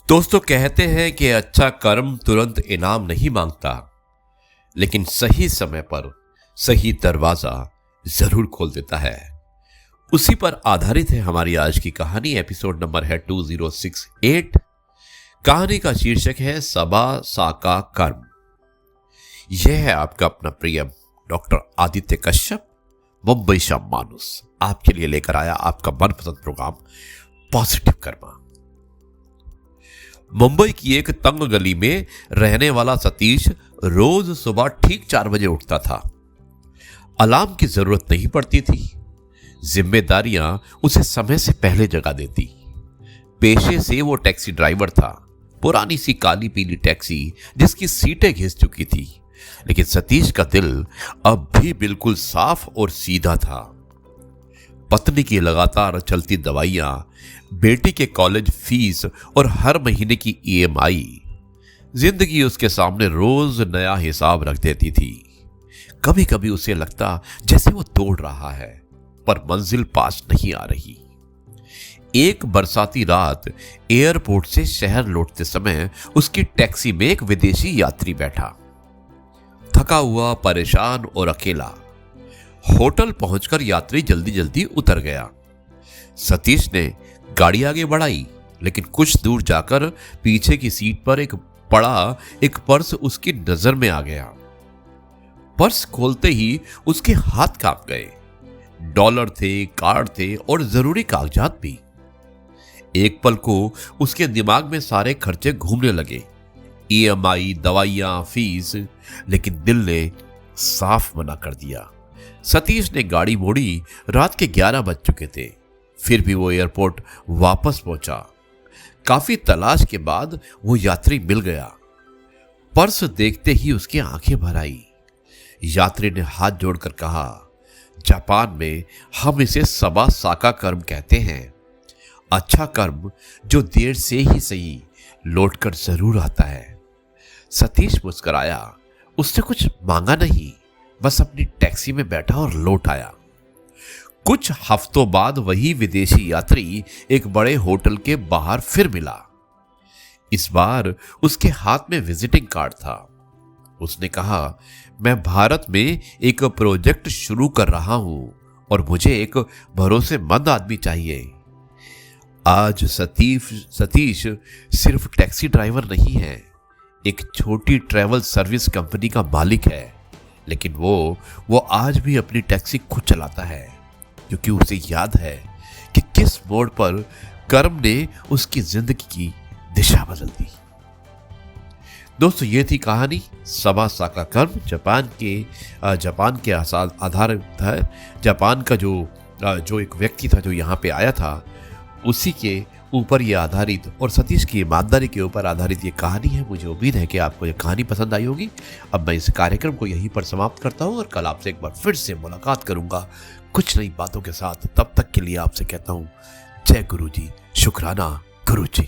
दोस्तों कहते हैं कि अच्छा कर्म तुरंत इनाम नहीं मांगता, लेकिन सही समय पर सही दरवाजा जरूर खोल देता है। उसी पर आधारित है हमारी आज की कहानी। एपिसोड नंबर है 2068। कहानी का शीर्षक है सबा साका कर्म। यह है आपका अपना प्रिय डॉक्टर आदित्य कश्यप, मुंबई शाम मानुस, आपके लिए लेकर आया आपका मनपसंद प्रोग्राम पॉजिटिव कर्मा। मुंबई की एक तंग गली में रहने वाला सतीश रोज सुबह ठीक 4 बजे उठता था। अलार्म की जरूरत नहीं पड़ती थी। जिम्मेदारियां उसे समय से पहले जगा देती। पेशे से वो टैक्सी ड्राइवर था। पुरानी सी काली पीली टैक्सी जिसकी सीटें घिस चुकी थी, लेकिन सतीश का दिल अब भी बिल्कुल साफ और सीधा था। पत्नी की लगातार चलती दवाइयां, बेटी के कॉलेज फीस और हर महीने की ईएमआई, जिंदगी उसके सामने रोज नया हिसाब रख देती थी। कभी कभी उसे लगता जैसे वो दौड़ रहा है पर मंजिल पास नहीं आ रही। एक बरसाती रात एयरपोर्ट से शहर लौटते समय उसकी टैक्सी में एक विदेशी यात्री बैठा, थका हुआ, परेशान और अकेला। होटल पहुंचकर यात्री जल्दी जल्दी उतर गया। सतीश ने गाड़ी आगे बढ़ाई, लेकिन कुछ दूर जाकर पीछे की सीट पर एक पर्स उसकी नजर में आ गया। पर्स खोलते ही उसके हाथ कांप गए। डॉलर थे, कार्ड थे और जरूरी कागजात भी। एक पल को उसके दिमाग में सारे खर्चे घूमने लगे, ईएमआई, दवाइयां, फीस, लेकिन दिल ने साफ मना कर दिया। सतीश ने गाड़ी मोड़ी। रात के 11 बज चुके थे, फिर भी वो एयरपोर्ट वापस पहुंचा। काफी तलाश के बाद वो यात्री मिल गया। पर्स देखते ही उसकी आंखें भर आई। यात्री ने हाथ जोड़कर कहा, जापान में हम इसे सबा साका कर्म कहते हैं। अच्छा कर्म जो देर से ही सही लौटकर जरूर आता है। सतीश मुस्कुराया। उसने कुछ मांगा नहीं, बस अपनी टैक्सी में बैठा और लौट आया। कुछ हफ्तों बाद वही विदेशी यात्री एक बड़े होटल के बाहर फिर मिला। इस बार उसके हाथ में विजिटिंग कार्ड था। उसने कहा, मैं भारत में एक प्रोजेक्ट शुरू कर रहा हूं और मुझे एक भरोसेमंद आदमी चाहिए। आज सतीश सिर्फ टैक्सी ड्राइवर नहीं है, एक छोटी ट्रैवल सर्विस कंपनी का मालिक है। लेकिन वो आज भी अपनी टैक्सी खुद चलाता है, क्योंकि उसे याद है कि किस मोड़ पर कर्म ने उसकी जिंदगी की दिशा बदल दी। दोस्तों, ये थी कहानी सबा साका कर्म। जापान के आधारित है। जापान का जो एक व्यक्ति था जो यहाँ पे आया था, उसी के ऊपर ये आधारित और सतीश की ईमानदारी के ऊपर आधारित ये कहानी है। मुझे उम्मीद है कि आपको ये कहानी पसंद आई होगी। अब मैं इस कार्यक्रम को यहीं पर समाप्त करता हूँ और कल आपसे एक बार फिर से मुलाकात करूंगा कुछ नई बातों के साथ। तब तक के लिए आपसे कहता हूँ जय गुरु जी, शुक्राना गुरु जी।